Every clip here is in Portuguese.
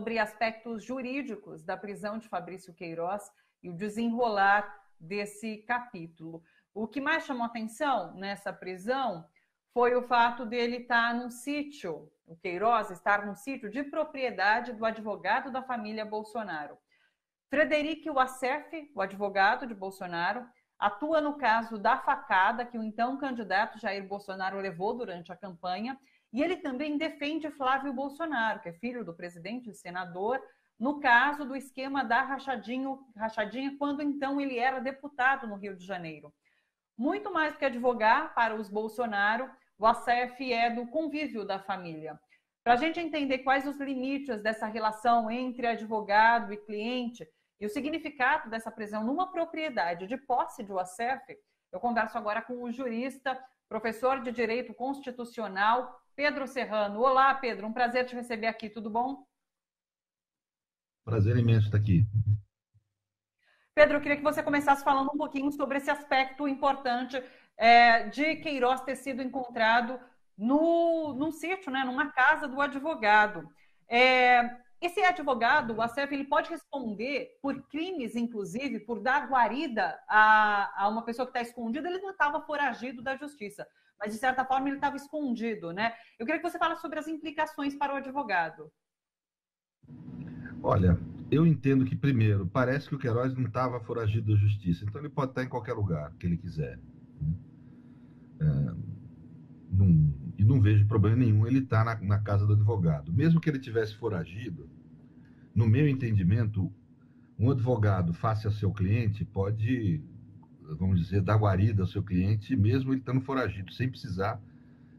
sobre aspectos jurídicos da prisão de Fabrício Queiroz e o desenrolar desse capítulo. O que mais chamou atenção nessa prisão foi o fato dele estar num sítio, o Queiroz estar num sítio de propriedade do advogado da família Bolsonaro. Frederic Wassef, o advogado de Bolsonaro, atua no caso da facada que o então candidato Jair Bolsonaro levou durante a campanha, e ele também defende Flávio Bolsonaro, que é filho do presidente e senador, no caso do esquema da rachadinha, quando então ele era deputado no Rio de Janeiro. Muito mais do que advogar para os Bolsonaro, o Wassef é do convívio da família. Para a gente entender quais os limites dessa relação entre advogado e cliente e o significado dessa prisão numa propriedade de posse de Wassef, eu converso agora com o jurista, professor de Direito Constitucional, Pedro Serrano. Olá, Pedro, um prazer te receber aqui, tudo bom? Prazer imenso estar aqui. Pedro, eu queria que você começasse falando um pouquinho sobre esse aspecto importante de Queiroz ter sido encontrado num sítio, né, numa casa do advogado. Esse advogado, o Wassef, ele pode responder por crimes, inclusive, por dar guarida a uma pessoa que está escondida. Ele não estava foragido da justiça, mas, de certa forma, ele estava escondido, né? Eu queria que você falasse sobre as implicações para o advogado. Olha, eu entendo que, primeiro, parece que o Queiroz não estava foragido da justiça, então ele pode estar em qualquer lugar que ele quiser. E não vejo problema nenhum ele estar na casa do advogado. Mesmo que ele tivesse foragido, no meu entendimento, um advogado face a seu cliente pode, vamos dizer, dar guarida ao seu cliente, mesmo ele estando foragido, sem precisar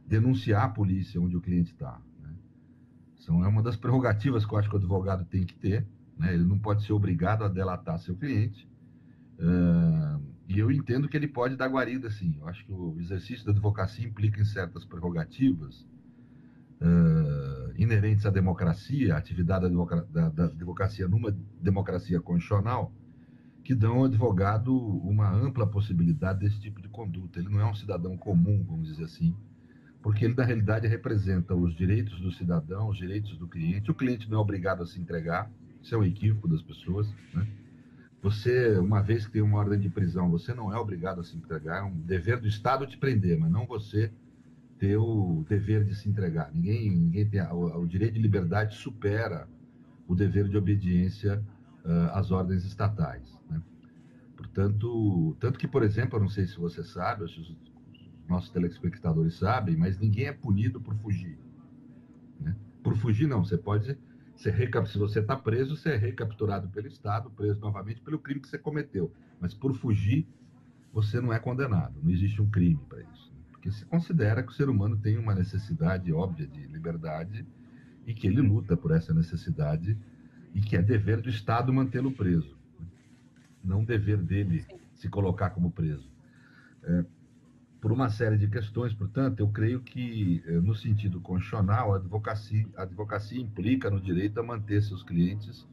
denunciar a polícia onde o cliente está. É uma das prerrogativas que eu acho que o advogado tem que ter, né? Ele não pode ser obrigado a delatar seu cliente. E eu entendo que ele pode dar guarida, sim. Eu acho que o exercício da advocacia implica em certas prerrogativas inerentes à democracia, à atividade da advocacia numa democracia constitucional, que dão ao advogado uma ampla possibilidade desse tipo de conduta. Ele não é um cidadão comum, vamos dizer assim, porque ele, na realidade, representa os direitos do cidadão, os direitos do cliente. O cliente não é obrigado a se entregar, isso é um equívoco das pessoas, né? Você, uma vez que tem uma ordem de prisão, você não é obrigado a se entregar, é um dever do Estado te prender, mas não você ter o dever de se entregar. Ninguém tem, o direito de liberdade supera o dever de obediência às ordens estatais, né? Portanto, tanto que, por exemplo, eu não sei se você sabe, os nossos telespectadores sabem, mas ninguém é punido por fugir, né? Por fugir, não. Você pode ser se você está preso, você é recapturado pelo Estado, preso novamente pelo crime que você cometeu. Mas por fugir, você não é condenado. Não existe um crime para isso. Porque se considera que o ser humano tem uma necessidade óbvia de liberdade e que ele luta por essa necessidade e que é dever do Estado mantê-lo preso. Não dever dele se colocar como preso. Por uma série de questões, portanto, eu creio que, no sentido constitucional, a advocacia implica no direito a manter seus clientes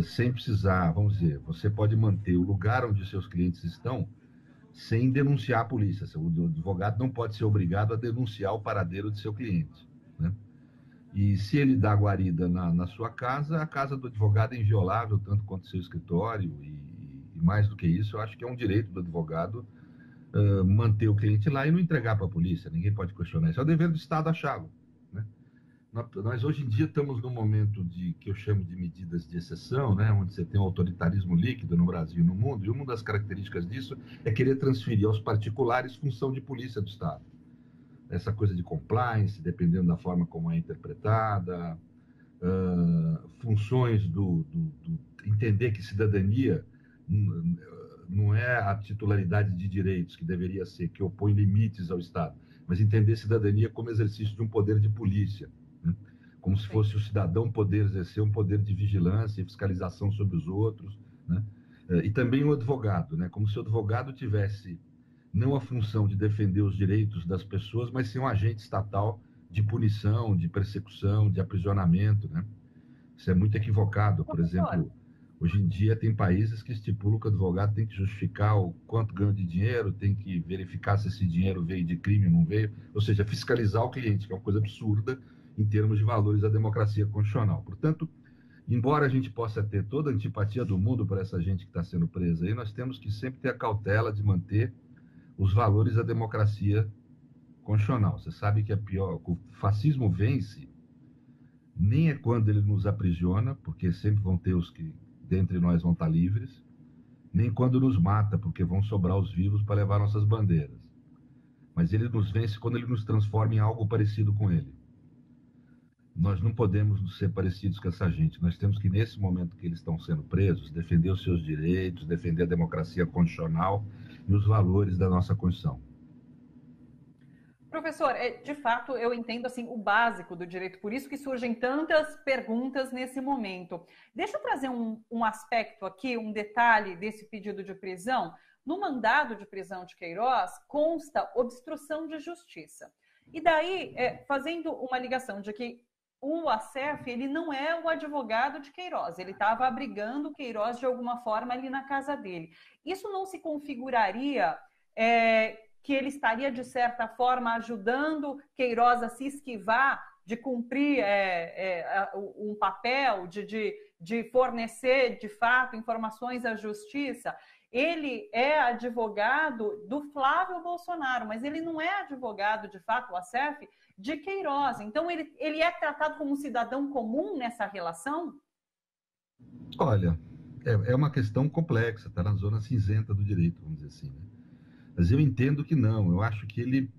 sem precisar, vamos dizer, você pode manter o lugar onde seus clientes estão sem denunciar a polícia. O advogado não pode ser obrigado a denunciar o paradeiro de seu cliente, né? E se ele dá guarida na sua casa, a casa do advogado é inviolável, tanto quanto seu escritório, e mais do que isso, eu acho que é um direito do advogado manter o cliente lá e não entregar para a polícia. Ninguém pode questionar isso. É o dever do Estado achá-lo, né? Nós hoje em dia estamos num momento que eu chamo de medidas de exceção, né? Onde você tem um autoritarismo líquido no Brasil e no mundo, e uma das características disso é querer transferir aos particulares função de polícia do Estado. Essa coisa de compliance, dependendo da forma como é interpretada, funções do entender que cidadania não é a titularidade de direitos que deveria ser, que opõe limites ao Estado, mas entender cidadania como exercício de um poder de polícia, né? Como se fosse o cidadão poder exercer um poder de vigilância e fiscalização sobre os outros, né? E também o advogado, né? Como se o advogado tivesse não a função de defender os direitos das pessoas, mas sim um agente estatal de punição, de persecução, de aprisionamento, né? Isso é muito equivocado. Por exemplo, hoje em dia tem países que estipulam que o advogado tem que justificar o quanto ganhou de dinheiro, tem que verificar se esse dinheiro veio de crime ou não veio, ou seja, fiscalizar o cliente, que é uma coisa absurda em termos de valores da democracia constitucional. Portanto, embora a gente possa ter toda a antipatia do mundo para essa gente que está sendo presa, aí nós temos que sempre ter a cautela de manter os valores da democracia constitucional. Você sabe que o fascismo vence nem é quando ele nos aprisiona, porque sempre vão ter os que dentre nós vão estar livres, nem quando nos mata, porque vão sobrar os vivos para levar nossas bandeiras. Mas ele nos vence quando ele nos transforma em algo parecido com ele. Nós não podemos ser parecidos com essa gente. Nós temos que, nesse momento que eles estão sendo presos, defender os seus direitos, defender a democracia constitucional e os valores da nossa Constituição. Professor, de fato, eu entendo assim o básico do direito, por isso que surgem tantas perguntas nesse momento. Deixa eu trazer um aspecto aqui, um detalhe desse pedido de prisão. No mandado de prisão de Queiroz consta obstrução de justiça. E daí, fazendo uma ligação de que o ASEF, ele não é o advogado de Queiroz, ele estava abrigando Queiroz de alguma forma ali na casa dele. Isso não se configuraria que ele estaria, de certa forma, ajudando Queiroz a se esquivar de cumprir um papel, de fornecer, de fato, informações à justiça? Ele é advogado do Flávio Bolsonaro, mas ele não é advogado, de fato, o ASEF, de Queiroz. Então, ele é tratado como um cidadão comum nessa relação? Olha, é uma questão complexa, está na zona cinzenta do direito, vamos dizer assim, né? Mas eu entendo que não. Eu acho que ele...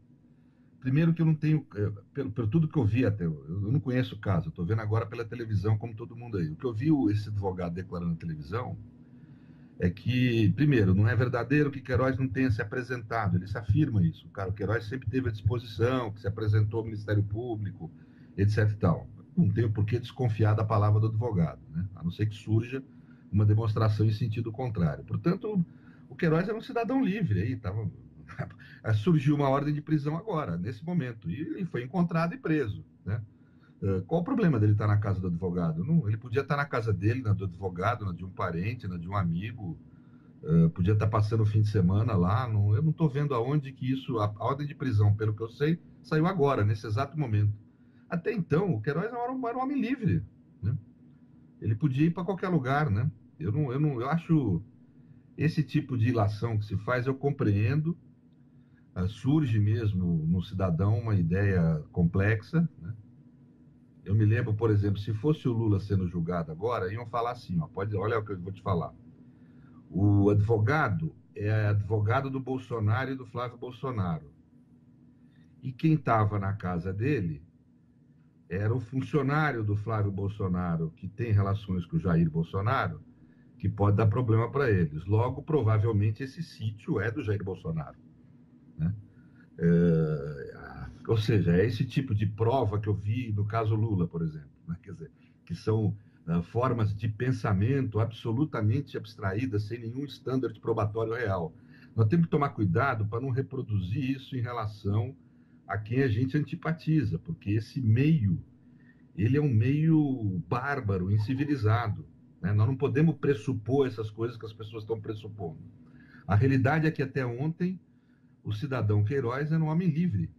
Primeiro que eu não tenho... Pelo tudo que eu vi até... Eu não conheço o caso. Eu estou vendo agora pela televisão, como todo mundo aí. O que eu vi esse advogado declarando na televisão é que, primeiro, não é verdadeiro que Queiroz não tenha se apresentado. Ele se afirma isso. O Queiroz sempre teve à disposição, que se apresentou ao Ministério Público, etc. e tal. Não tenho por que desconfiar da palavra do advogado, né? A não ser que surja uma demonstração em sentido contrário. Portanto... O Queiroz era um cidadão livre, aí surgiu uma ordem de prisão agora, nesse momento, e ele foi encontrado e preso, né? Qual o problema dele estar na casa do advogado? Não, ele podia estar na casa dele, na do advogado, na de um parente, na de um amigo, podia estar passando o fim de semana lá. Eu não estou vendo aonde que isso, a ordem de prisão, pelo que eu sei, saiu agora, nesse exato momento. Até então, o Queiroz era um homem livre, né? Ele podia ir para qualquer lugar, né? Eu acho... Esse tipo de ilação que se faz, eu compreendo, surge mesmo no cidadão uma ideia complexa, né? Eu me lembro, por exemplo, se fosse o Lula sendo julgado agora, iam falar assim, olha o que eu vou te falar. O advogado é advogado do Bolsonaro e do Flávio Bolsonaro. E quem estava na casa dele era o funcionário do Flávio Bolsonaro, que tem relações com o Jair Bolsonaro, que pode dar problema para eles. Logo, provavelmente, esse sítio é do Jair Bolsonaro, né? Ou seja, é esse tipo de prova que eu vi no caso Lula, por exemplo, né? Quer dizer, que são formas de pensamento absolutamente abstraídas, sem nenhum standard probatório real. Nós temos que tomar cuidado para não reproduzir isso em relação a quem a gente antipatiza, porque esse meio, ele é um meio bárbaro, incivilizado. Nós não podemos pressupor essas coisas que as pessoas estão pressupondo. A realidade é que até ontem o cidadão Queiroz era um homem livre.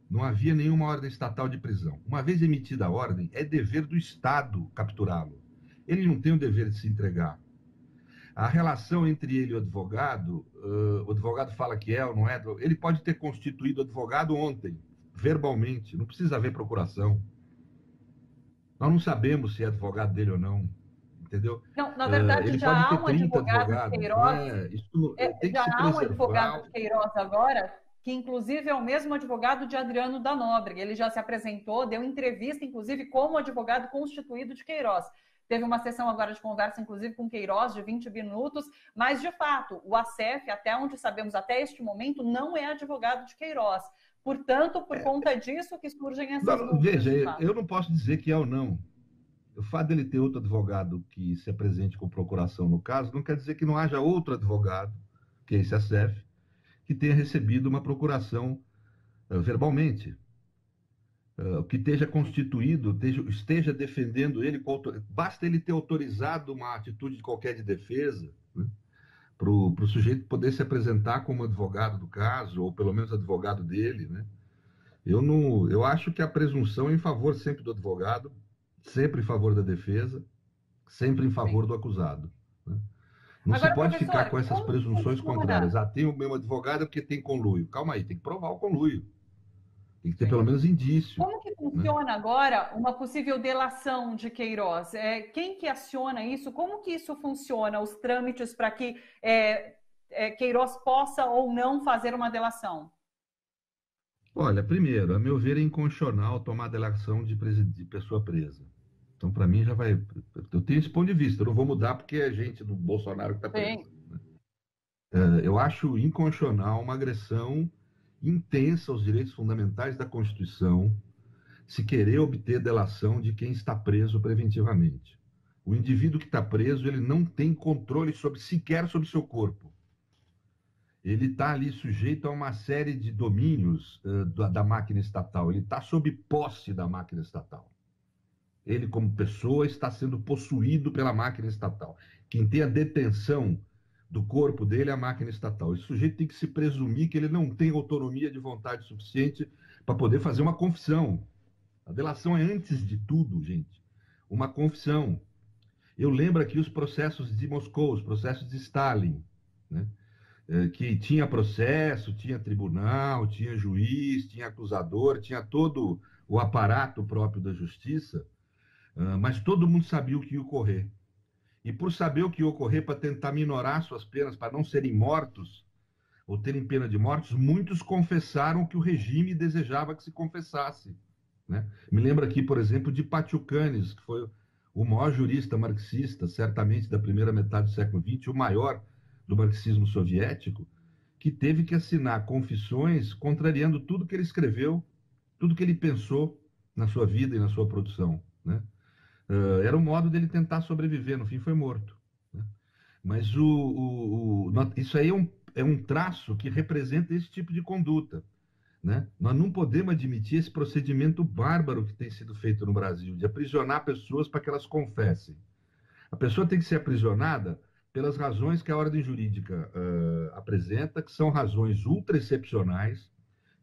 Não havia nenhuma ordem estatal de prisão. Uma vez emitida a ordem, é dever do Estado capturá-lo. Ele não tem o dever de se entregar. A relação entre ele e o advogado fala que é ou não é, ele pode ter constituído advogado ontem, verbalmente, não precisa haver procuração. Nós não sabemos se é advogado dele ou não. Entendeu? Não, na verdade, ele já há pode ter um 30 advogado de Queiroz. Isso tem que já se há um advogado de preservar. Queiroz agora, que inclusive é o mesmo advogado de Adriano da Nóbrega. Ele já se apresentou, deu entrevista, inclusive, como advogado constituído de Queiroz. Teve uma sessão agora de conversa, inclusive, com Queiroz, de 20 minutos, mas, de fato, o ASEF, até onde sabemos até este momento, não é advogado de Queiroz. Portanto, por conta disso que surgem essas dúvidas. Veja, eu não posso dizer que é ou não. O fato dele ter outro advogado que se apresente com procuração no caso, não quer dizer que não haja outro advogado, que é esse ASEF, que tenha recebido uma procuração verbalmente, que esteja constituído, esteja defendendo ele, basta ele ter autorizado uma atitude qualquer de defesa, né, para o sujeito poder se apresentar como advogado do caso, ou pelo menos advogado dele, né? Eu acho que a presunção é em favor sempre do advogado, sempre em favor da defesa. sempre em favor Sim. do acusado, né? Não se Agora, pode ficar com professor, essas como que presunções funciona? contrárias. Ah, tem o meu advogado porque tem conluio. Calma aí, tem que provar o conluio. Tem que ter pelo Sim. menos indício, Como que né? funciona agora uma possível delação de Queiroz? Quem que aciona isso? Como que isso funciona, os trâmites para que Queiroz possa ou não fazer uma delação? Olha, primeiro, a meu ver, é inconstitucional tomar delação de pessoa presa. Então, para mim, já vai. Eu tenho esse ponto de vista. Eu não vou mudar porque é gente do Bolsonaro que está presa. Sim. Eu acho inconstitucional uma agressão intensa aos direitos fundamentais da Constituição se querer obter delação de quem está preso preventivamente. O indivíduo que está preso, ele não tem controle sequer sobre seu corpo. Ele está ali sujeito a uma série de domínios da máquina estatal. Ele está sob posse da máquina estatal. Ele, como pessoa, está sendo possuído pela máquina estatal. Quem tem a detenção do corpo dele é a máquina estatal. Esse sujeito tem que se presumir que ele não tem autonomia de vontade suficiente para poder fazer uma confissão. A delação é, antes de tudo, gente, uma confissão. Eu lembro aqui os processos de Moscou, os processos de Stalin, né? Que tinha processo, tinha tribunal, tinha juiz, tinha acusador, tinha todo o aparato próprio da justiça, mas todo mundo sabia o que ia ocorrer. E por saber o que ia ocorrer, para tentar minorar suas penas, para não serem mortos, ou terem pena de mortos, muitos confessaram que o regime desejava que se confessasse, né? Me lembro aqui, por exemplo, de Patiucanes, que foi o maior jurista marxista, certamente da primeira metade do século XX, o maior do marxismo soviético, que teve que assinar confissões contrariando tudo que ele escreveu, tudo que ele pensou na sua vida e na sua produção, né? Era o modo dele tentar sobreviver, no fim foi morto, né? Mas isso aí é um traço que representa esse tipo de conduta, né? Nós não podemos admitir esse procedimento bárbaro que tem sido feito no Brasil, de aprisionar pessoas para que elas confessem. A pessoa tem que ser aprisionada pelas razões que a ordem jurídica apresenta, que são razões ultra excepcionais,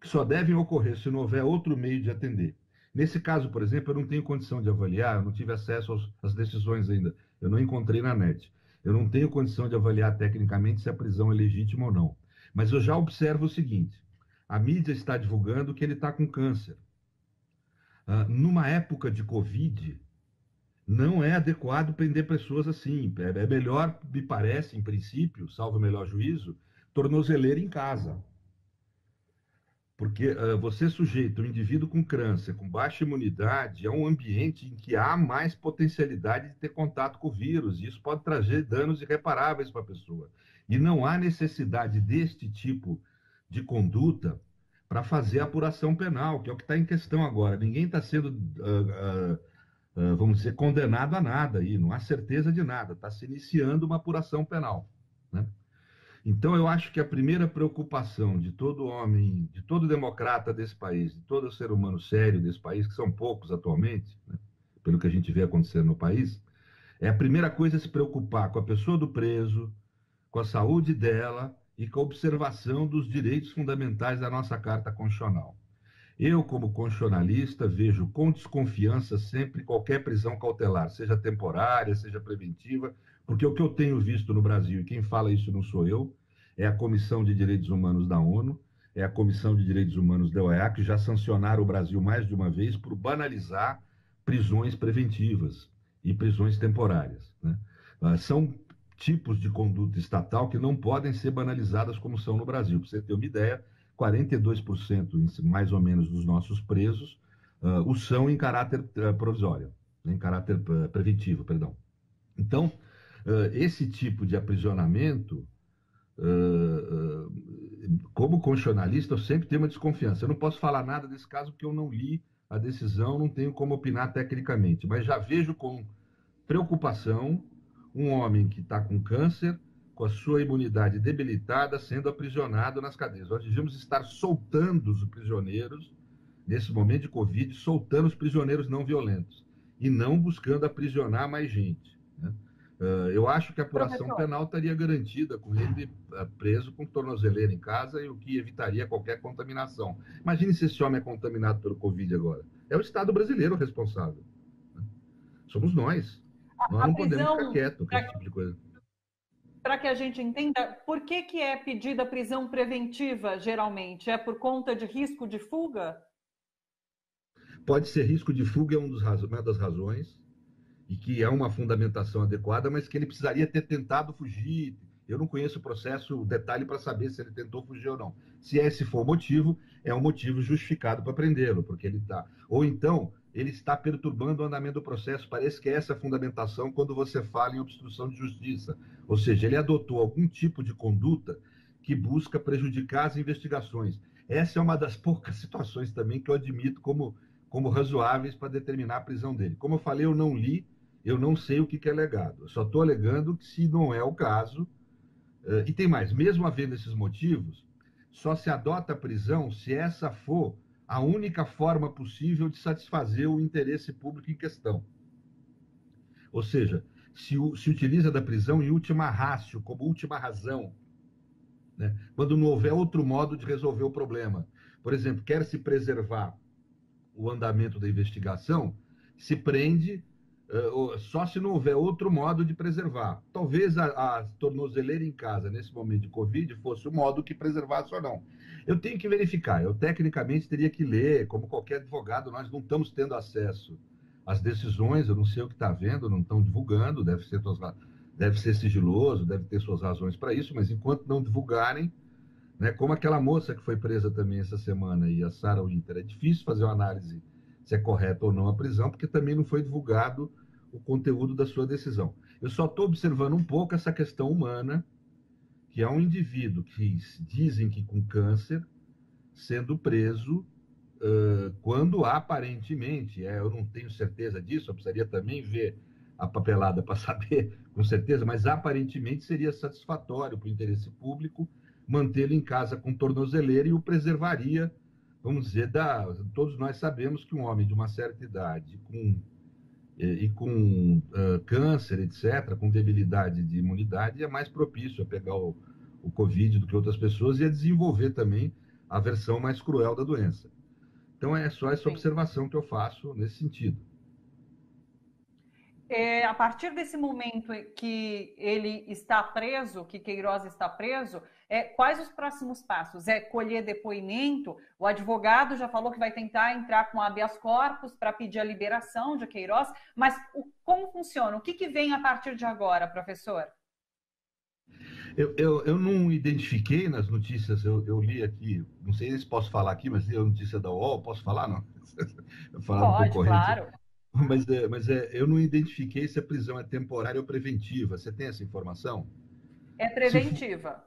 que só devem ocorrer se não houver outro meio de atender. Nesse caso, por exemplo, eu não tenho condição de avaliar, eu não tive acesso às decisões ainda, eu não encontrei na net. Eu não tenho condição de avaliar tecnicamente se a prisão é legítima ou não. Mas eu já observo o seguinte: a mídia está divulgando que ele está com câncer. Numa época de Covid, não é adequado prender pessoas assim. É melhor, me parece, em princípio, salvo o melhor juízo, tornozeleira em casa. Porque você sujeita um indivíduo com câncer, com baixa imunidade, a um ambiente em que há mais potencialidade de ter contato com o vírus. E isso pode trazer danos irreparáveis para a pessoa. E não há necessidade deste tipo de conduta para fazer a apuração penal, que é o que está em questão agora. Ninguém está sendo, vamos dizer, condenado a nada aí, não há certeza de nada. Está se iniciando uma apuração penal, né? Então, eu acho que a primeira preocupação de todo homem, de todo democrata desse país, de todo ser humano sério desse país, que são poucos atualmente, né, pelo que a gente vê acontecendo no país, é a primeira coisa se preocupar com a pessoa do preso, com a saúde dela e com a observação dos direitos fundamentais da nossa Carta Constitucional. Eu, como constitucionalista, vejo com desconfiança sempre qualquer prisão cautelar, seja temporária, seja preventiva, porque o que eu tenho visto no Brasil, e quem fala isso não sou eu, é a Comissão de Direitos Humanos da ONU, é a Comissão de Direitos Humanos da OEA, que já sancionaram o Brasil mais de uma vez por banalizar prisões preventivas e prisões temporárias, né? São tipos de conduta estatal que não podem ser banalizadas como são no Brasil. Para você ter uma ideia, 42% mais ou menos dos nossos presos o são em caráter provisório, em caráter preventivo, perdão. Então, esse tipo de aprisionamento, como constitucionalista, eu sempre tenho uma desconfiança. Eu não posso falar nada desse caso porque eu não li a decisão, não tenho como opinar tecnicamente, mas já vejo com preocupação um homem que está com câncer, com a sua imunidade debilitada, sendo aprisionado nas cadeias. Nós devíamos estar soltando os prisioneiros, nesse momento de Covid, soltando os prisioneiros não violentos, e não buscando aprisionar mais gente, né? Eu acho que a apuração Professor, penal estaria garantida com ele preso com tornozeleira em casa, e o que evitaria qualquer contaminação. Imagine se esse homem é contaminado pelo Covid agora. É o Estado brasileiro o responsável, né? Somos nós. Nós A não podemos ficar prisão, quietos com esse tipo de coisa. para que a gente entenda, por que é pedida prisão preventiva, geralmente? É por conta de risco de fuga? Pode ser risco de fuga, é uma das razões, e que é uma fundamentação adequada, mas que ele precisaria ter tentado fugir. Eu não conheço o processo, o detalhe para saber se ele tentou fugir ou não. Se esse for o motivo, é um motivo justificado para prendê-lo, porque ele está. Ou então, ele está perturbando o andamento do processo. Parece que é essa a fundamentação quando você fala em obstrução de justiça. Ou seja, ele adotou algum tipo de conduta que busca prejudicar as investigações. Essa é uma das poucas situações também que eu admito como razoáveis para determinar a prisão dele. Como eu falei, eu não li, eu não sei o que é alegado. Eu só estou alegando que, se não é o caso, e tem mais, mesmo havendo esses motivos, só se adota a prisão se essa for a única forma possível de satisfazer o interesse público em questão. Ou seja, se utiliza da prisão em última ratio, como última razão, né? Quando não houver outro modo de resolver o problema. Por exemplo, quer se preservar o andamento da investigação, se prende só se não houver outro modo de preservar. Talvez a tornozeleira em casa, nesse momento de Covid, fosse o modo que preservasse ou não. Eu tenho que verificar, eu tecnicamente teria que ler, como qualquer advogado, nós não estamos tendo acesso às decisões, eu não sei o que está vendo, não estão divulgando, deve ser sigiloso, deve ter suas razões para isso, mas enquanto não divulgarem, né, como aquela moça que foi presa também essa semana, e a Sarah Winter, é difícil fazer uma análise se é correta ou não a prisão, porque também não foi divulgado o conteúdo da sua decisão. Eu só estou observando um pouco essa questão humana, que é um indivíduo que dizem que com câncer, sendo preso, quando aparentemente, eu não tenho certeza disso, eu precisaria também ver a papelada para saber com certeza, mas aparentemente seria satisfatório para o interesse público mantê-lo em casa com tornozeleira e o preservaria, vamos dizer, todos nós sabemos que um homem de uma certa idade com câncer, etc., com debilidade de imunidade, é mais propício a pegar o Covid do que outras pessoas e a desenvolver também a versão mais cruel da doença. Então, é só essa observação que eu faço nesse sentido. A partir desse momento que ele está preso, que Queiroz está preso, quais os próximos passos? É colher depoimento? O advogado já falou que vai tentar entrar com habeas corpus para pedir a liberação de Queiroz, mas como funciona? O que vem a partir de agora, professor? Eu não identifiquei nas notícias, eu li aqui, não sei se posso falar aqui, mas li a notícia da UOL, posso falar, não? Falar no Pode, concorrente. claro. Mas eu não identifiquei se a prisão é temporária ou preventiva. Você tem essa informação? É preventiva.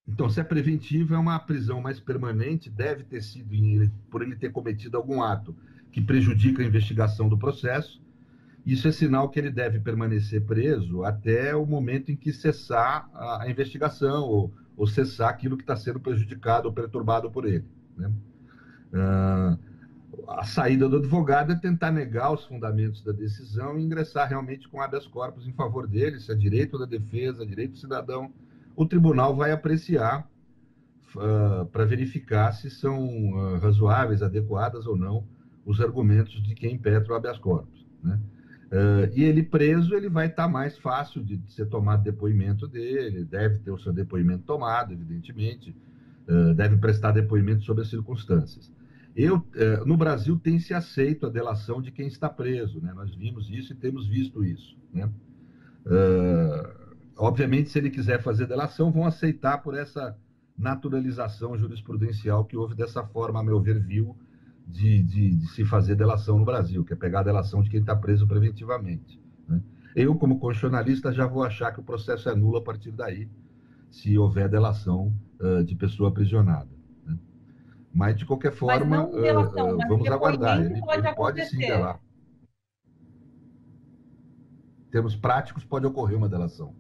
Então, se é preventiva, é uma prisão mais permanente, deve ter sido por ele ter cometido algum ato que prejudica a investigação do processo. Isso é sinal que ele deve permanecer preso até o momento em que cessar a investigação ou cessar aquilo que está sendo prejudicado ou perturbado por ele, né? A saída do advogado é tentar negar os fundamentos da decisão e ingressar realmente com habeas corpus em favor dele, se é direito da defesa, direito do cidadão. O tribunal vai apreciar para verificar se são razoáveis, adequadas ou não os argumentos de quem impetra o habeas corpus, né? E ele preso, ele vai estar mais fácil de ser tomado depoimento dele, deve ter o seu depoimento tomado, evidentemente, deve prestar depoimento sobre as circunstâncias. No Brasil tem se aceito a delação de quem está preso, né? Nós vimos isso e temos visto isso, né? Obviamente, se ele quiser fazer delação, vão aceitar por essa naturalização jurisprudencial que houve dessa forma, a meu ver, vil, de se fazer delação no Brasil, que é pegar a delação de quem está preso preventivamente, né? Eu, como constitucionalista, já vou achar que o processo é nulo a partir daí, se houver delação de pessoa aprisionada, né? Mas, de qualquer forma, delação, vamos aguardar. Ele pode sim delar. Em termos práticos, pode ocorrer uma delação.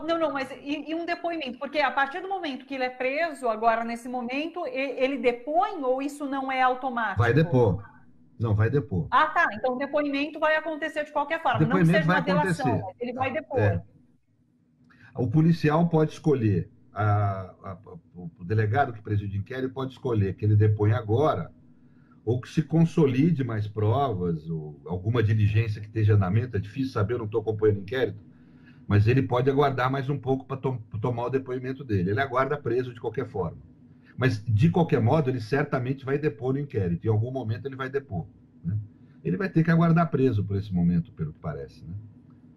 Não, mas e um depoimento? Porque a partir do momento que ele é preso, agora, nesse momento, ele depõe ou isso não é automático? Vai depor. Não, vai depor. Ah, tá. Então o depoimento vai acontecer de qualquer forma. Depoimento não que seja vai uma delação, acontecer. mas ele vai depor. O policial pode escolher, o delegado que preside o inquérito pode escolher que ele depõe agora ou que se consolide mais provas, ou alguma diligência que esteja em andamento. É difícil saber, eu não estou acompanhando o inquérito, mas ele pode aguardar mais um pouco para tomar o depoimento dele. Ele aguarda preso de qualquer forma. Mas, de qualquer modo, ele certamente vai depor no inquérito. Em algum momento ele vai depor, né? Ele vai ter que aguardar preso por esse momento, pelo que parece, né?